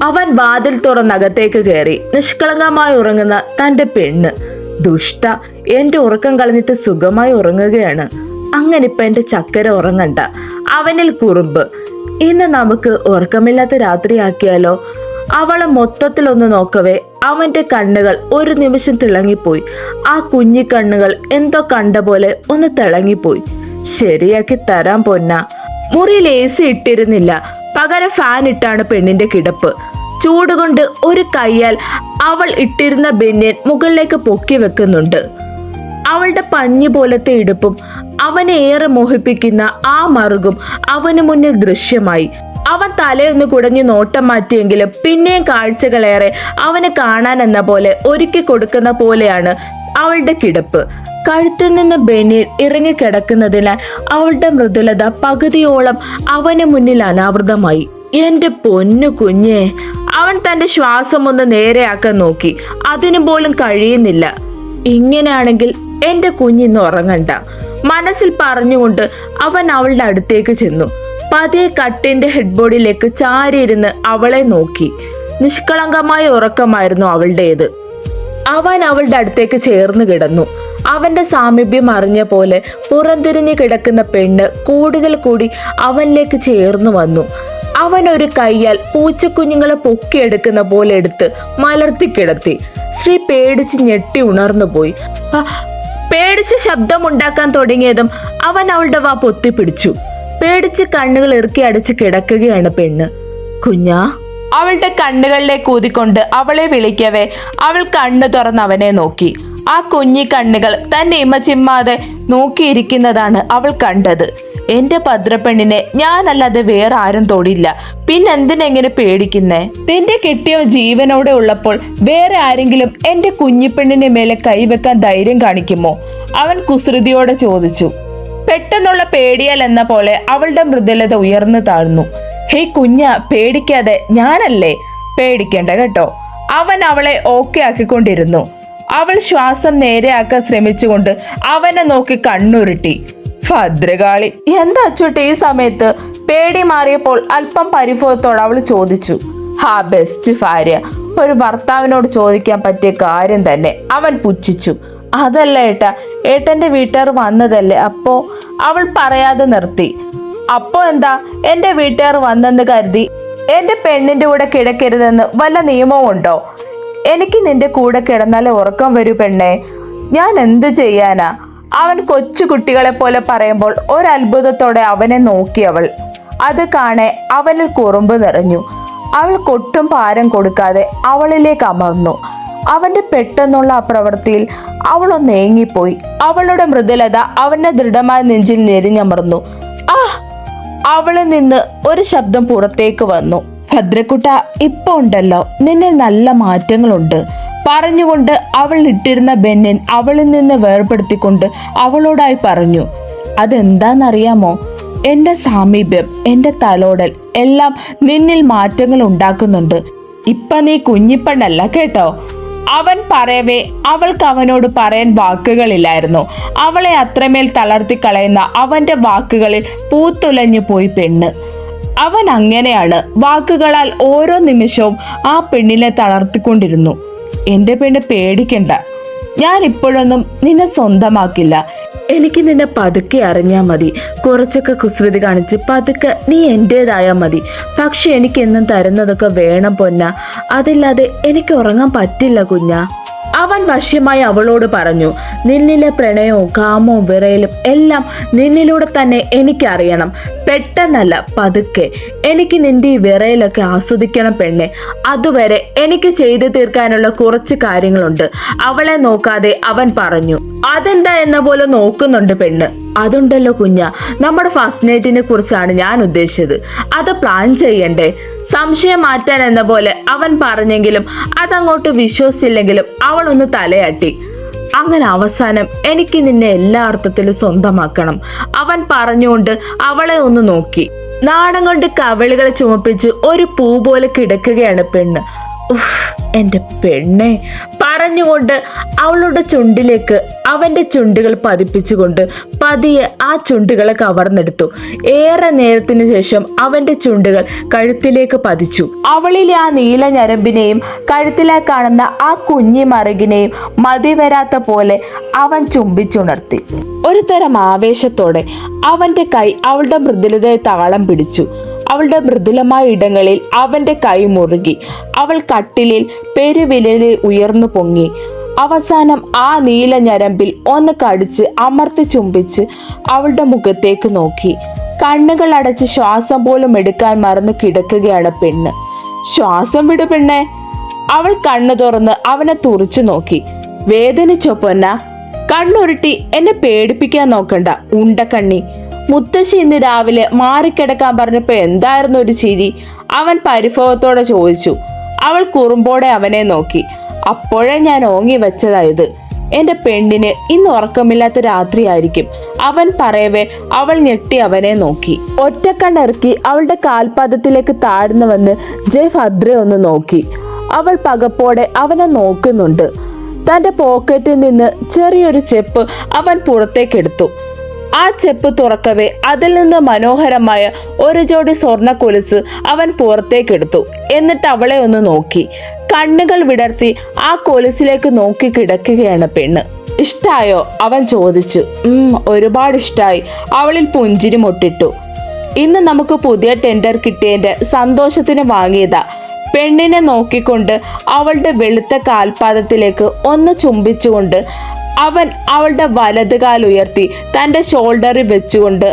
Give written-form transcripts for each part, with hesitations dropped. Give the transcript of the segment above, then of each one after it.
അവൻ വാതിൽ തുറന്നകത്തേക്ക് കയറി. നിഷ്കളങ്കമായി ഉറങ്ങുന്ന തന്റെ പെണ്ണ്. ദുഷ്ട, എന്റെ ഉറക്കം കളഞ്ഞിട്ട് സുഖമായി ഉറങ്ങുകയാണ്. അങ്ങനെ ഇപ്പൊ എന്റെ ചക്കര ഉറങ്ങണ്ട. അവനിൽ കുറുമ്പ്. ഇന്ന് നമുക്ക് ഉറക്കമില്ലാത്ത രാത്രിയാക്കിയാലോ? അവളെ മൊത്തത്തിലൊന്ന് നോക്കവേ അവന്റെ കണ്ണുകൾ ഒരു നിമിഷം തിളങ്ങിപ്പോയി. ആ കുഞ്ഞി കണ്ണുകൾ എന്തോ കണ്ട പോലെ ഒന്ന് തിളങ്ങിപ്പോയി. ശരിയാക്കി തരാൻ പൊന്ന. മുറിയിൽ AC ഇട്ടിരുന്നില്ല. പകരം ഫാൻ ഇട്ടാണ് പെണ്ണിന്റെ കിടപ്പ്. ചൂടുകൊണ്ട് ഒരു കൈയാൽ അവൾ ഇട്ടിരുന്ന ബനിയൻ മുകളിലേക്ക് പൊക്കി വെക്കുന്നുണ്ട്. അവളുടെ പഞ്ഞി പോലത്തെ ഇടുപ്പും അവനെ ഏറെ മോഹിപ്പിക്കുന്ന ആ മറുകും അവന് മുന്നിൽ ദൃശ്യമായി. അവൻ തലയൊന്ന് കുടഞ്ഞു നോട്ടം മാറ്റിയെങ്കിലും പിന്നെയും കാഴ്ചകളേറെ അവന് കാണാൻ എന്ന പോലെ ഒരുക്കി കൊടുക്കുന്ന പോലെയാണ് അവളുടെ കിടപ്പ്. കഴുത്തിൽ നിന്ന് ബനിയൻ ഇറങ്ങിക്കിടക്കുന്നതിനാൽ അവളുടെ മൃദുലത പകുതിയോളം അവന് മുന്നിൽ അനാവൃതമായി. എന്റെ പൊന്നു കുഞ്ഞേ. അവൻ തന്റെ ശ്വാസം ഒന്ന് നേരെയാക്കാൻ നോക്കി. അതിനു പോലും കഴിയുന്നില്ല. ഇങ്ങനെയാണെങ്കിൽ എന്റെ കുഞ്ഞിന്ന് ഉറങ്ങണ്ട, മനസ്സിൽ പറഞ്ഞുകൊണ്ട് അവൻ അവളുടെ അടുത്തേക്ക് ചെന്നു. പതിയെ കട്ടിന്റെ ഹെഡ്ബോർഡിലേക്ക് ചാരിയിരുന്ന് അവളെ നോക്കി. നിഷ്കളങ്കമായ ഉറക്കമായിരുന്നു അവളുടേത്. അവൻ അവളുടെ അടുത്തേക്ക് ചേർന്ന് കിടന്നു. അവന്റെ സാമീപ്യം അറിഞ്ഞ പോലെ പുറംതിരിഞ്ഞു കിടക്കുന്ന പെണ്ണ് കൂടുതൽ കൂടി അവനിലേക്ക് ചേർന്നു വന്നു. അവൻ ഒരു കൈയാൽ പൂച്ചക്കുഞ്ഞുങ്ങളെ പൊക്കിയെടുക്കുന്ന പോലെ എടുത്ത് മലർത്തി കിടത്തി. ശ്രീ പേടിച്ച് ഞെട്ടി ഉണർന്നുപോയി. പേടിച്ച് ശബ്ദമുണ്ടാക്കാൻ തുടങ്ങിയതും അവൻ അവളുടെ വാ പൊത്തിപ്പിടിച്ചു. പേടിച്ച് കണ്ണുകൾ ഇറുക്കി അടച്ച് കിടക്കുകയാണ് പെണ്ണ്. കുഞ്ഞാ. അവളുടെ കണ്ണുകളിലേക്ക് ഊതിക്കൊണ്ട് അവളെ വിളിക്കവേ അവൾ കണ്ണു തുറന്ന് അവനെ നോക്കി. ആ കുഞ്ഞി കണ്ണുകൾ തന്നെ ഇമചിമ്മാതെ നോക്കിയിരിക്കുന്നതാണ് അവൾ കണ്ടത്. എന്റെ ഭദ്രപ്പെണ്ണിനെ ഞാനല്ലാതെ വേറെ ആരും തൊടില്ല. പിന്നെന്തിനെങ്ങനെ പേടിക്കുന്നേ? നിന്റെ കെട്ടിയ ജീവനോടെ ഉള്ളപ്പോൾ വേറെ ആരെങ്കിലും എന്റെ കുഞ്ഞിപ്പെണ്ണിന്റെ മേലെ കൈവെക്കാൻ ധൈര്യം കാണിക്കുമോ? അവൻ കുസൃതിയോടെ ചോദിച്ചു. പെട്ടെന്നുള്ള പേടിയാൽ എന്ന പോലെ അവളുടെ മൃദുലത ഉയർന്നു താഴ്ന്നു. ഹേയ് കുഞ്ഞ, പേടിക്കാതെ, ഞാനല്ലേ. പേടിക്കണ്ട കേട്ടോ. അവൻ അവളെ ഓക്കെ ആക്കിക്കൊണ്ടിരുന്നു. അവൾ ശ്വാസം നേരെയാക്കാൻ ശ്രമിച്ചുകൊണ്ട് അവനെ നോക്കി കണ്ണുരുട്ടി. ഭദ്രകാളി, എന്താ അച്ചോട്ടെ ഈ സമയത്ത്? പേടി മാറിയപ്പോൾ അല്പം പരിഭവത്തോടെ അവൾ ചോദിച്ചു. ബെസ്റ്റ് ഭാര്യ. ഒരു ഭർത്താവിനോട് ചോദിക്കാൻ പറ്റിയ കാര്യം തന്നെ. അവൻ പുച്ഛിച്ചു. അതല്ല ഏട്ടാ, ഏട്ടന്റെ വീട്ടുകാർ വന്നതല്ലേ. അപ്പോ അവൾ പറയാതെ നിർത്തി. അപ്പോ എന്താ, എന്റെ വീട്ടുകാർ വന്നെന്ന് കരുതി എന്റെ പെണ്ണിന്റെ കൂടെ കിടക്കരുതെന്ന് വല്ല നിയമമുണ്ടോ? എനിക്ക് നിന്റെ കൂടെ കിടന്നാലേ ഉറക്കം വരൂ പെണ്ണേ. ഞാൻ എന്ത് ചെയ്യാനാ? അവൻ കൊച്ചു കുട്ടികളെ പോലെ പറയുമ്പോൾ ഒരത്ഭുതത്തോടെ അവനെ നോക്കി അവൾ. അത് കാണെ അവനിൽ കുറുമ്പ് നിറഞ്ഞു. അവൾ കൊട്ടും ഭാരം കൊടുക്കാതെ അവളിലേക്ക് അമർന്നു. അവന്റെ പെട്ടെന്നുള്ള ആ പ്രവൃത്തിയിൽ അവളൊന്ന് ഏങ്ങിപ്പോയി. അവളുടെ മൃദുലത അവന്റെ ദൃഢമായ നെഞ്ചിൽ ഞെരിഞ്ഞമർന്നു. അവളിൽ നിന്ന് ഒരു ശബ്ദം പുറത്തേക്ക് വന്നു. ഭദ്രക്കുട്ട, ഇപ്പൊ ഉണ്ടല്ലോ നിന്നെ നല്ല മാറ്റങ്ങളുണ്ട്. പറഞ്ഞുകൊണ്ട് അവൾ ഇട്ടിരുന്ന ബനിയൻ അവളിൽ നിന്ന് വേർപെടുത്തിക്കൊണ്ട് അവളോടായി പറഞ്ഞു. അതെന്താന്നറിയാമോ? എന്റെ സാമീപ്യം, എന്റെ തലോടൽ എല്ലാം നിന്നിൽ മാറ്റങ്ങൾ ഉണ്ടാക്കുന്നുണ്ട്. ഇപ്പൊ നീ കുഞ്ഞിപ്പെണ്ണല്ല കേട്ടോ. അവൻ പറയവേ അവൾക്ക് അവനോട് പറയാൻ വാക്കുകളില്ലായിരുന്നു. അവളെ അത്രമേൽ തളർത്തി കളയുന്ന അവന്റെ വാക്കുകളിൽ പൂത്തുലഞ്ഞു പോയി പെണ്ണ്. അവൻ അങ്ങനെയാണ്. വാക്കുകളാൽ ഓരോ നിമിഷവും ആ പെണ്ണിനെ തളർത്തിക്കൊണ്ടിരുന്നു. എന്റെ പെണ്ണ് പേടിക്കണ്ട, ഞാൻ ഇപ്പോഴൊന്നും നിന്നെ സ്വന്തമാക്കില്ല. എനിക്ക് നിന്നെ പതുക്കെ അറിഞ്ഞാൽ മതി. കുറച്ചൊക്കെ കുസൃതി കാണിച്ച് പതുക്കെ നീ എന്റേതായാൽ മതി. പക്ഷെ എനിക്ക് എന്നും തരുന്നതൊക്കെ വേണം പൊന്ന. അതില്ലാതെ എനിക്ക് ഉറങ്ങാൻ പറ്റില്ല കുഞ്ഞാ. അവൻ വശ്യമായി അവളോട് പറഞ്ഞു. നിന്നിലെ പ്രണയവും കാമവും വിറയലും എല്ലാം നിന്നിലൂടെ തന്നെ എനിക്കറിയണം. പെട്ടെന്നല്ല, പതുക്കെ. എനിക്ക് നിന്റെ ഈ വിറയലൊക്കെ ആസ്വദിക്കണം പെണ്ണെ. അതുവരെ എനിക്ക് ചെയ്തു തീർക്കാനുള്ള കുറച്ച് കാര്യങ്ങളുണ്ട്. അവളെ നോക്കാതെ അവൻ പറഞ്ഞു. അതെന്താ എന്ന പോലെ നോക്കുന്നുണ്ട് പെണ്ണ്. അതുണ്ടല്ലോ കുഞ്ഞ, നമ്മുടെ ഫസ്റ്റ് നൈറ്റിനെ കുറിച്ചാണ് ഞാൻ ഉദ്ദേശിച്ചത്. അത് പ്ലാൻ ചെയ്യണ്ടേ? സംശയം മാറ്റാൻ എന്ന പോലെ അവൻ പറഞ്ഞെങ്കിലും അതങ്ങോട്ട് വിശ്വസിച്ചില്ലെങ്കിലും അവൾ ഒന്ന് തലയാട്ടി. അങ്ങനെ അവസാനം എനിക്ക് നിന്നെ എല്ലാ അർത്ഥത്തിലും സ്വന്തമാക്കണം, അവൻ പറഞ്ഞുകൊണ്ട് അവളെ ഒന്ന് നോക്കി. നാണം കൊണ്ട് കവിളുകളെ ചുമപ്പിച്ച് ഒരു പൂ പോലെ കിടക്കുകയാണ് പെണ്ണ്. എൻ്റെ പെണ്ണെ പറഞ്ഞുകൊണ്ട് അവളുടെ ചുണ്ടിലേക്ക് അവൻ്റെ ചുണ്ടുകൾ പതിപ്പിച്ചുകൊണ്ട് പതിയെ ആ ചുണ്ടുകളെ കവർന്നെടുത്തു. ഏറെ നേരത്തിന് ശേഷം അവൻ്റെ ചുണ്ടുകൾ കഴുത്തിലേക്ക് പതിച്ചു. അവളിലെ ആ നീല ഞരമ്പിനെയും കഴുത്തിലായി കാണുന്ന ആ കുഞ്ഞി മറുകിനെയും മതി വരാത്ത പോലെ അവൻ ചുംബിച്ചുണർത്തി. ഒരു തരം ആവേശത്തോടെ അവൻ്റെ കൈ അവളുടെ മൃദുലതയെ താളം പിടിച്ചു. അവളുടെ മൃദുലമായ ഇടങ്ങളിൽ അവൻ്റെ കൈ മുറുകി. അവൾ കട്ടിലിൽ പെരുവിരലിൽ ഉയർന്നു പൊങ്ങി. അവസാനം ആ നീല ഞരമ്പിൽ ഒന്ന് കടിച്ച് അമർത്തി ചുംബിച്ച് അവളുടെ മുഖത്തേക്ക് നോക്കി. കണ്ണുകൾ അടച്ച് ശ്വാസം പോലും എടുക്കാൻ മറന്നു കിടക്കുകയാണ് പെണ്ണ്. ശ്വാസം വിടു പെണ്ണെ. അവൾ കണ്ണു തുറന്ന് അവനെ തുറച്ചു നോക്കി. വേദനിച്ചോ പൊന്ന? കണ്ണുരുട്ടി എന്നെ പേടിപ്പിക്കാൻ നോക്കണ്ട ഉണ്ടക്കണ്ണി. മുത്തശ്ശി ഇന്ന് രാവിലെ മാറിക്കിടക്കാൻ പറഞ്ഞപ്പോ എന്തായിരുന്നു ഒരു ചിരി? അവൻ പരിഭവത്തോടെ ചോദിച്ചു. അവൾ കുറുമ്പോടെ അവനെ നോക്കി. അപ്പോഴേ ഞാൻ ഓങ്ങി വെച്ചതായത്. എന്റെ പെണ്ണിന് ഇന്ന് ഉറക്കമില്ലാത്ത രാത്രിയായിരിക്കും. അവൻ പറയവേ അവൾ ഞെട്ടി അവനെ നോക്കി. ഒറ്റക്കണ്ണിറക്കി അവളുടെ കാൽപാദത്തിലേക്ക് താഴ്ന്നു വന്ന് ജയ് ഭദ്ര ഒന്ന് നോക്കി. അവൾ പകപ്പോടെ അവനെ നോക്കുന്നുണ്ട്. തന്റെ പോക്കറ്റിൽ നിന്ന് ചെറിയൊരു ചെപ്പ് അവൻ പുറത്തേക്കെടുത്തു. ആ ചെപ്പ് തുറക്കവേ അതിൽ നിന്ന് മനോഹരമായ ഒരു ജോഡി സ്വർണ്ണ കൊലുസ് അവൻ പുറത്തേക്കെടുത്തു. എന്നിട്ട് അവളെ ഒന്ന് നോക്കി. കണ്ണുകൾ വിടർത്തി ആ കൊലുസിലേക്ക് നോക്കി കിടക്കുകയാണ് പെണ്ണ്. ഇഷ്ടായോ? അവൻ ചോദിച്ചു. ഒരുപാട് ഇഷ്ടായി. അവളിൽ പുഞ്ചിരി മുട്ടിട്ടു. ഇന്ന് നമുക്ക് പുതിയ ടെൻഡർ കിട്ടിയതിന്റെ സന്തോഷത്തിന് വാങ്ങിയതാ. പെണ്ണിനെ നോക്കിക്കൊണ്ട് അവളുടെ വെളുത്ത കാൽപാദത്തിലേക്ക് ഒന്ന് ചുംബിച്ചുകൊണ്ട് അവൻ അവളുടെ വലത് കാൽ ഉയർത്തി തൻ്റെ ഷോൾഡറിൽ വെച്ചുകൊണ്ട്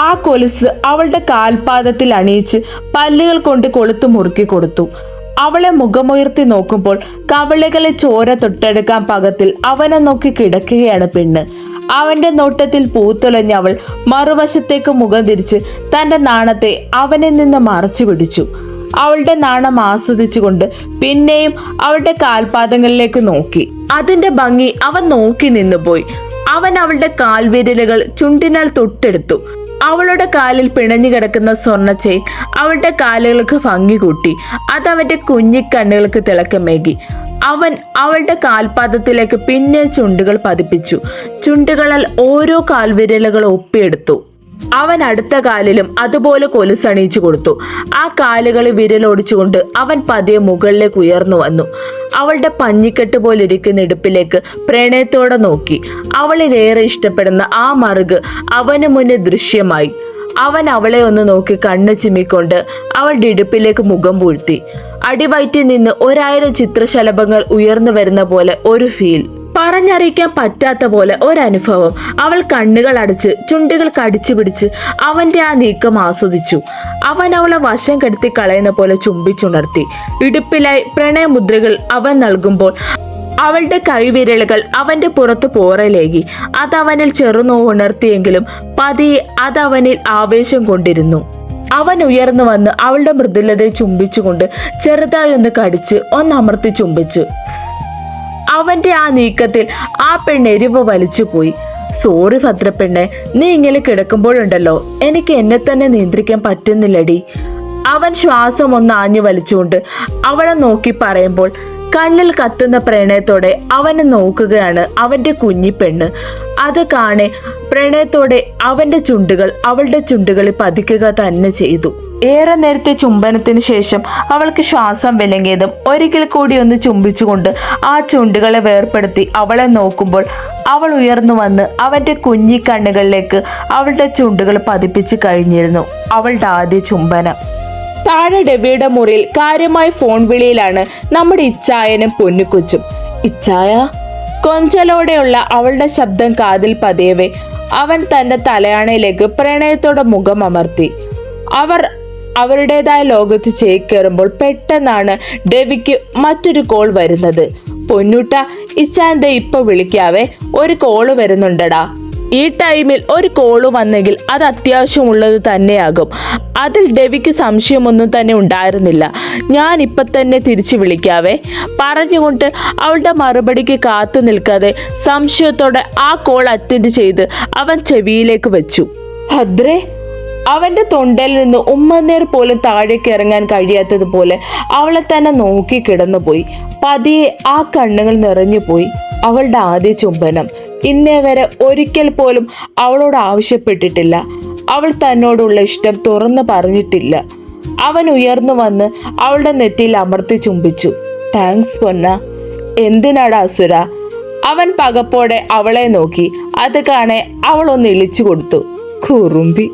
ആ കൊലുസ് അവളുടെ കാൽപാദത്തിൽ അണിയിച്ച് പല്ലുകൾ കൊണ്ട് കൊളുത്തു മുറുക്കി കൊടുത്തു. അവളെ മുഖമുയർത്തി നോക്കുമ്പോൾ കവിളുകളിൽ ചോര തൊട്ടെടുക്കാൻ പാകത്തിൽ അവനെ നോക്കി കിടക്കുകയാണ് പെണ്ണ്. അവന്റെ നോട്ടത്തിൽ പൂത്തുലഞ്ഞ അവൾ മറുവശത്തേക്ക് മുഖം തിരിച്ച് തൻ്റെ നാണത്തെ അവനിൽ നിന്ന് മറച്ചു പിടിച്ചു. അവളുടെ നാണം ആസ്വദിച്ചുകൊണ്ട് പിന്നെയും അവളുടെ കാൽപാദങ്ങളിലേക്ക് നോക്കി. അതിന്റെ ഭംഗി അവൻ നോക്കി നിന്നുപോയി. അവൻ അവളുടെ കാൽവിരലുകൾ ചുണ്ടിനാൽ തൊട്ടെടുത്തു. അവളുടെ കാലിൽ പിണഞ്ഞു കിടക്കുന്ന സ്വർണ്ണ ചെയിൻ അവളുടെ കാലുകൾക്ക് ഭംഗി കൂട്ടി. അത് അവന്റെ കുഞ്ഞിക്കണ്ണുകൾക്ക് തിളക്കമേകി. അവൻ അവളുടെ കാൽപാദത്തിലേക്ക് പിന്നെ ചുണ്ടുകൾ പതിപ്പിച്ചു. ചുണ്ടുകളാൽ ഓരോ കാൽവിരലുകൾ ഒപ്പിയെടുത്തു. അവൻ അടുത്ത കാലിലും അതുപോലെ കൊലുസണിയിച്ചു കൊടുത്തു. ആ കാലുകളിൽ വിരലോടിച്ചുകൊണ്ട് അവൻ പതിയെ മുകളിലേക്ക് ഉയർന്നു വന്നു. അവളുടെ പഞ്ഞിക്കെട്ട് പോലെ ഇരിക്കുന്ന ഇടുപ്പിലേക്ക് പ്രണയത്തോടെ നോക്കി. അവളിലേറെ ഇഷ്ടപ്പെടുന്ന ആ മറുക് അവന് മുന്നിൽ ദൃശ്യമായി. അവൻ അവളെ ഒന്ന് നോക്കി കണ്ണ് ചിമ്മിക്കൊണ്ട് അവളുടെ ഇടുപ്പിലേക്ക് മുഖം പൂഴ്ത്തി. അടിവയറ്റിൽ നിന്ന് 1000 ചിത്രശലഭങ്ങൾ ഉയർന്നു വരുന്ന പോലെ ഒരു ഫീൽ. പറഞ്ഞറിയിക്കാൻ പറ്റാത്ത പോലെ ഒരനുഭവം. അവൾ കണ്ണുകൾ അടച്ച് ചുണ്ടുകൾ കടിച്ചു പിടിച്ച് അവന്റെ ആ നീക്കം ആസ്വദിച്ചു. അവൻ അവളെ വശം കെടുത്തി കളയുന്ന പോലെ ചുംബിച്ചുണർത്തി. ഇടുപ്പിലായി പ്രണയമുദ്രകൾ അവൻ നൽകുമ്പോൾ അവളുടെ കൈവിരലുകൾ അവന്റെ പുറത്ത് പോറലേകി. അതവനിൽ ചെറുനോവുണർത്തിയെങ്കിലും പതിയെ അതവനിൽ ആവേശം കൊണ്ടിരുന്നു. അവൻ ഉയർന്നു വന്ന് അവളുടെ മൃദുലതയെ ചുംബിച്ചുകൊണ്ട് ചെറുതായി ഒന്ന് കടിച്ച് ഒന്നമർത്തി ചുംബിച്ചു. അവന്റെ ആ നീക്കത്തിൽ ആ പെണ്ണ് എരിവ് വലിച്ചു പോയി. സോറി ഭദ്രപ്പെണ്ണെ, നീ ഇങ്ങനെ കിടക്കുമ്പോഴുണ്ടല്ലോ എനിക്ക് എന്നെ തന്നെ നിയന്ത്രിക്കാൻ പറ്റുന്നില്ലടി. അവൻ ശ്വാസം ഒന്ന് ആഞ്ഞു വലിച്ചുകൊണ്ട് അവളെ നോക്കി പറയുമ്പോൾ കണ്ണിൽ കത്തുന്ന പ്രണയത്തോടെ അവനെ നോക്കുകയാണ് അവന്റെ കുഞ്ഞി പെണ്ണ്. അത് കാണെ പ്രണയത്തോടെ അവന്റെ ചുണ്ടുകൾ അവളുടെ ചുണ്ടുകളിൽ പതിക്കുക തന്നെ ചെയ്തു. ഏറെ നേരത്തെ ചുംബനത്തിന് ശേഷം അവൾക്ക് ശ്വാസം വിലങ്ങിയതും ഒരിക്കൽ കൂടി ഒന്ന് ചുംബിച്ചുകൊണ്ട് ആ ചുണ്ടുകളെ വേർപ്പെടുത്തി അവളെ നോക്കുമ്പോൾ അവൾ ഉയർന്നു വന്ന് അവന്റെ കുഞ്ഞി കണ്ണുകളിലേക്ക് അവളുടെ ചുണ്ടുകൾ പതിപ്പിച്ച് കഴിഞ്ഞിരുന്നു. അവളുടെ ആദ്യ ചുംബനം. താഴെ ഡെബിയുടെ മുറിയിൽ കാര്യമായി ഫോൺ വിളിയിലാണ് നമ്മുടെ ഇച്ചായനും പൊന്നുകൊച്ചും. ഇച്ചായ, കൊഞ്ചലോടെയുള്ള അവളുടെ ശബ്ദം കാതിൽ പതിയവേ അവൻ തന്റെ തലയാണയിലേക്ക് പ്രണയത്തോടെ മുഖം അമർത്തി. അവർ അവരുടേതായ ലോകത്ത് ചേക്കേറുമ്പോൾ പെട്ടെന്നാണ് ഡെവിക്ക് മറ്റൊരു കോൾ വരുന്നത്. പൊന്നൂട്ട, ഇച്ചാന്തെ ഇപ്പൊ വിളിക്കാവേ, ഒരു കോള് വരുന്നുണ്ടടാ. ഈ ടൈമിൽ ഒരു കോള് വന്നെങ്കിൽ അത് അത്യാവശ്യമുള്ളത് തന്നെയാകും. അതിൽ ഡെവിക്ക് സംശയമൊന്നും തന്നെ ഉണ്ടായിരുന്നില്ല. ഞാൻ ഇപ്പം തന്നെ തിരിച്ചു വിളിക്കാവേ പറഞ്ഞുകൊണ്ട് അവളുടെ മറുപടിക്ക് കാത്തു നിൽക്കാതെ സംശയത്തോടെ ആ കോൾ അറ്റൻഡ് ചെയ്ത് അവൻ ചെവിയിലേക്ക് വെച്ചു. ഭദ്രേ, അവന്റെ തൊണ്ടയിൽ നിന്ന് ഉമ്മനീർ പോലും താഴേക്ക് ഇറങ്ങാൻ കഴിയാത്തതുപോലെ അവളെ തന്നെ നോക്കി കിടന്നുപോയി. പതിയെ ആ കണ്ണുകൾ നിറഞ്ഞുപോയി. അവളുടെ ആദ്യ ചുംബനം. ഇന്നേ വരെ ഒരിക്കൽ പോലും അവളോട് ആവശ്യപ്പെട്ടിട്ടില്ല. അവൾ തന്നോടുള്ള ഇഷ്ടം തുറന്നു പറഞ്ഞിട്ടില്ല. അവൻ ഉയർന്നു വന്ന് അവളുടെ നെറ്റിയിൽ അമർത്തി ചുംബിച്ചു. താങ്ക്സ് പൊന്ന. എന്തിനാടാ അസുര? അവൻ പകപ്പോടെ അവളെ നോക്കി. അത് കാണെ അവൾ ഒന്ന് ഇളിച്ചു കൊടുത്തു. കുറുമ്പി.